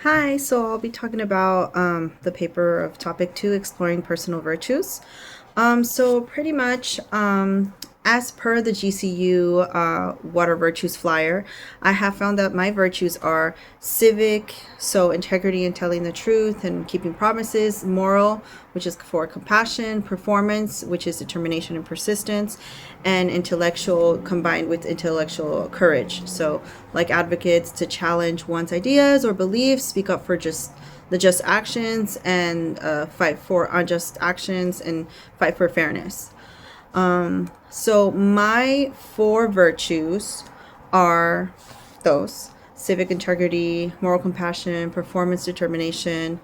Hi, so I'll be talking about the paper of topic 2, exploring personal virtues. So pretty much, as per the GCU What Are Virtues flyer, I have found that my virtues are civic, so integrity and telling the truth and keeping promises; moral, which is for compassion; performance, which is determination and persistence; and intellectual, combined with intellectual courage. So, like advocates to challenge one's ideas or beliefs, speak up for just actions, and fight for unjust actions, and fight for fairness. So my four virtues are those: civic integrity, moral compassion, performance determination,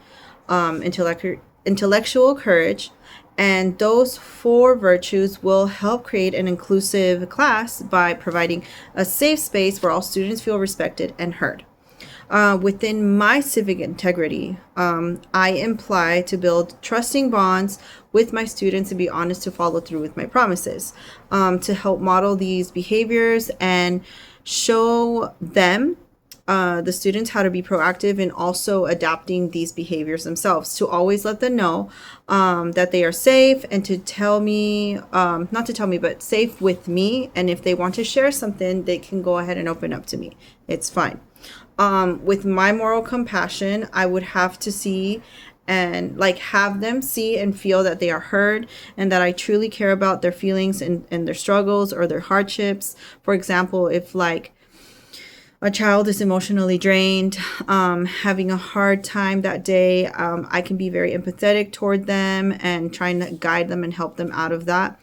intellectual courage. And those four virtues will help create an inclusive class by providing a safe space where all students feel respected and heard. Within my civic integrity, I imply to build trusting bonds with my students and be honest to follow through with my promises, to help model these behaviors and show them, the students, how to be proactive in also adapting these behaviors themselves, to always let them know that they are safe, and to tell me, not to tell me, but safe with me. And if they want to share something, they can go ahead and open up to me. It's fine. With my moral compassion, I would have to see and have them see and feel that they are heard, and that I truly care about their feelings and their struggles or their hardships. For example, if a child is emotionally drained, having a hard time that day, I can be very empathetic toward them and trying to guide them and help them out of that.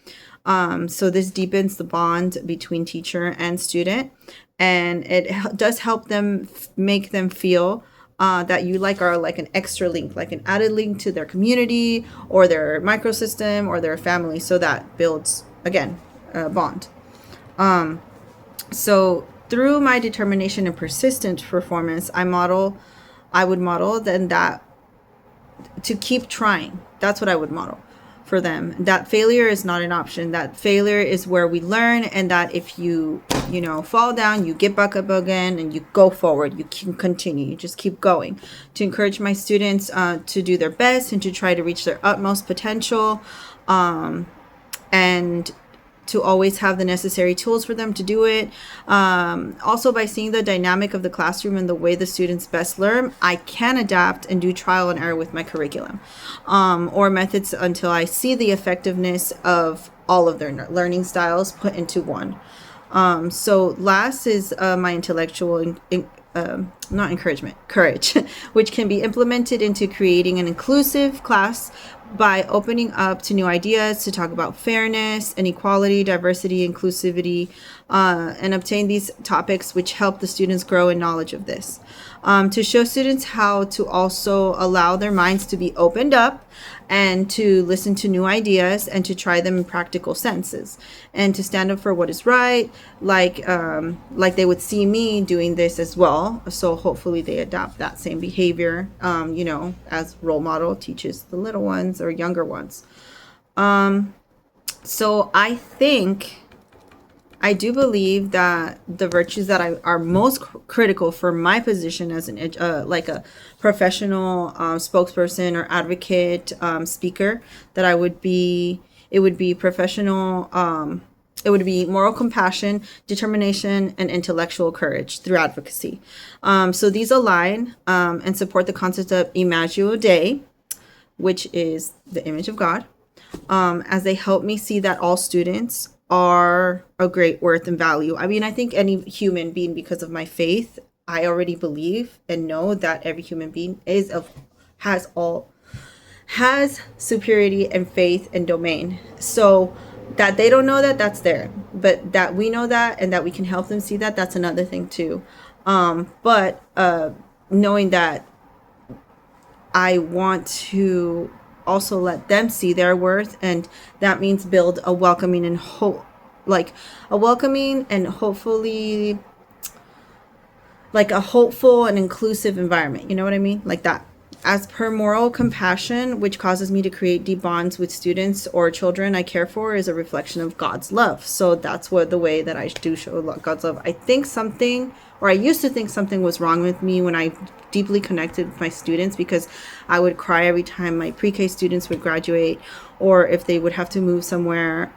So this deepens the bond between teacher and student, and it does help them, make them feel that you are like an extra link, like an added link to their community or their microsystem or their family. So that builds, again, a bond. So through my determination and persistent performance, I would model then that to keep trying. That's what I would model for them. That failure is not an option. That failure is where we learn, and that if you fall down, you get back up again and you go forward. You can continue. You just keep going. To encourage my students to do their best and to try to reach their utmost potential, and to always have the necessary tools for them to do it. Also, by seeing the dynamic of the classroom and the way the students best learn, I can adapt and do trial and error with my curriculum or methods until I see the effectiveness of all of their learning styles put into one. So last is my intellectual not encouragement, courage, which can be implemented into creating an inclusive class by opening up to new ideas, to talk about fairness, inequality, diversity, inclusivity, and obtain these topics which help the students grow in knowledge of this. To show students how to also allow their minds to be opened up and to listen to new ideas and to try them in practical senses, and to stand up for what is right, like they would see me doing this as well. So hopefully they adopt that same behavior, as role model teaches the little ones or younger ones. So I do believe that the virtues that are most critical for my position as a professional spokesperson or advocate, speaker, that it would be professional. It would be moral compassion, determination, and intellectual courage through advocacy. So these align and support the concept of Imago Dei, which is the image of God, as they help me see that all students are a great worth and value. I mean, I think any human being, because of my faith, I already believe and know that every human being has superiority and faith and domain. So that they don't know that, that's there, but that we know that and that we can help them see that, that's another thing too. But knowing that, I want to also let them see their worth, and that means build a welcoming and hopefully a hopeful and inclusive environment. You know what I mean? Like that. As per moral compassion, which causes me to create deep bonds with students or children I care for, is a reflection of God's love. So that's the way that I do show God's love. I think something or I used to think something was wrong with me when I deeply connected with my students, because I would cry every time my pre-K students would graduate, or if they would have to move somewhere.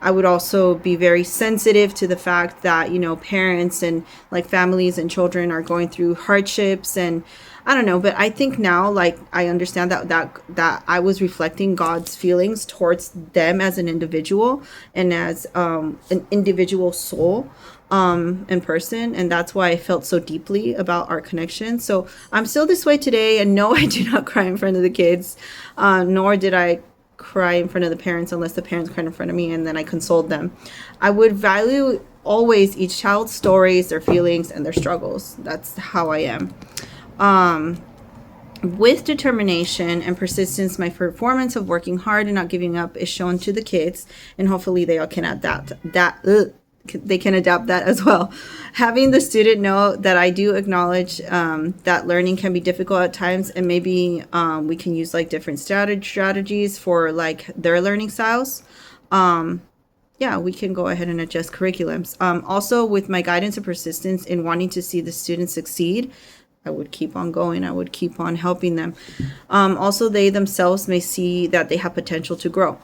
I would also be very sensitive to the fact that, parents and like families and children are going through hardships, and I don't know, but I think now, like, I understand that I was reflecting God's feelings towards them as an individual and as an individual soul in person, and that's why I felt so deeply about our connection. So I'm still this way today, and no, I do not cry in front of the kids, nor did I cry in front of the parents unless the parents cried in front of me and then I consoled them. I would value always each child's stories, their feelings, and their struggles. That's how I am. With determination and persistence, my performance of working hard and not giving up is shown to the kids, and hopefully they all can adapt they can adapt that as well. Having the student know that I do acknowledge that learning can be difficult at times, and maybe we can use like different strategies for like their learning styles. We can go ahead and adjust curriculums. Also, with my guidance and persistence in wanting to see the students succeed, I would keep on going. I would keep on helping them. Also, they themselves may see that they have potential to grow.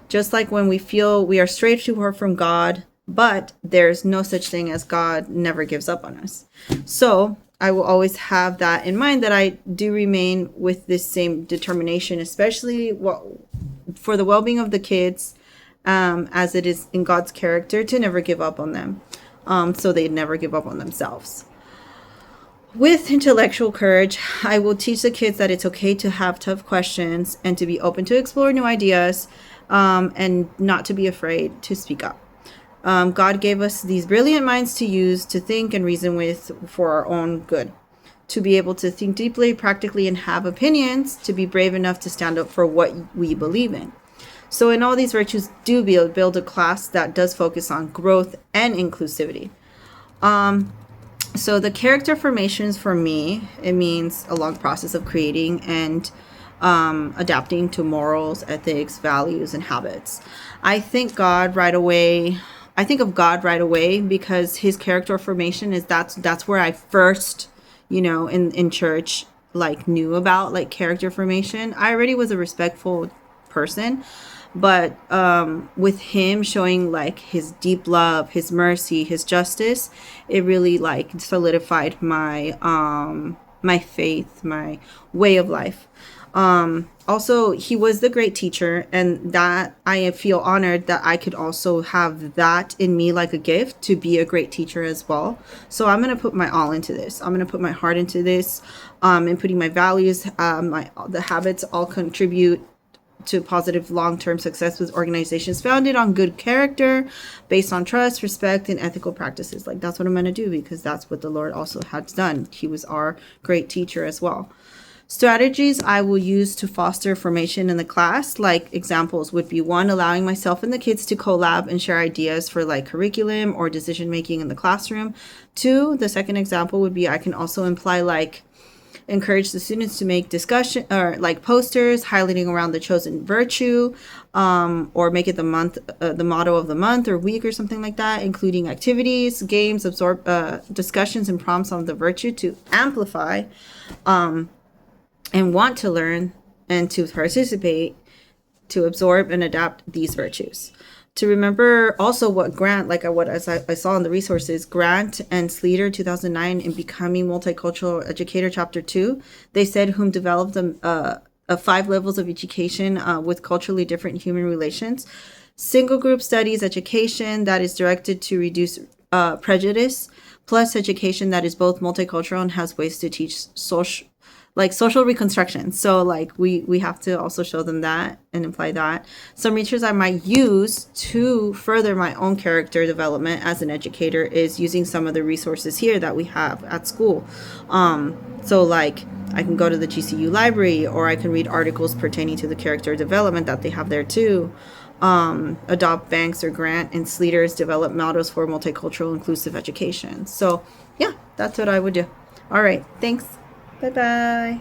Just like when we feel we are straight to from God, but there's no such thing as God never gives up on us. So I will always have that in mind, that I do remain with this same determination, especially for the well-being of the kids, as it is in God's character to never give up on them, so they never give up on themselves. With intellectual courage, I will teach the kids that it's okay to have tough questions and to be open to explore new ideas, and not to be afraid to speak up. God gave us these brilliant minds to use, to think and reason with for our own good, to be able to think deeply, practically, and have opinions, to be brave enough to stand up for what we believe in. So in all these virtues, do build a class that does focus on growth and inclusivity. So the character formations for me, it means a long process of creating and adapting to morals, ethics, values, and habits. I think of God right away because his character formation is that's where I first, in church, like knew about like character formation. I already was a respectful person, but with him showing like his deep love, his mercy, his justice, it really like solidified my my faith, my way of life. Also, he was the great teacher, and that I feel honored that I could also have that in me, like a gift to be a great teacher as well. So I'm going to put my all into this. I'm going to put my heart into this, and putting my values, the habits all contribute to positive long-term success with organizations founded on good character, based on trust, respect, and ethical practices. Like, that's what I'm going to do, because that's what the Lord also has done. He was our great teacher as well. Strategies I will use to foster formation in the class, like examples would be: 1, allowing myself and the kids to collab and share ideas for like curriculum or decision making in the classroom. 2, the second example would be I can also imply like encourage the students to make discussion or like posters highlighting around the chosen virtue, or make it the motto of the month or week or something like that, including activities, games, discussions, and prompts on the virtue to amplify and want to learn and to participate, to absorb and adapt these virtues. To remember also what Grant, as I saw in the resources, Grant and Sleater 2009 in Becoming Multicultural Educator Chapter 2, they said whom developed 5 levels of education with culturally different human relations. Single group studies education that is directed to reduce prejudice, plus education that is both multicultural and has ways to teach social reconstruction. So like we have to also show them that and imply that. Some research I might use to further my own character development as an educator is using some of the resources here that we have at school. So like I can go to the GCU library, or I can read articles pertaining to the character development that they have there too. Adopt Banks or Grant and Sleater's develop models for multicultural inclusive education. So yeah, that's what I would do. All right, thanks. Bye-bye.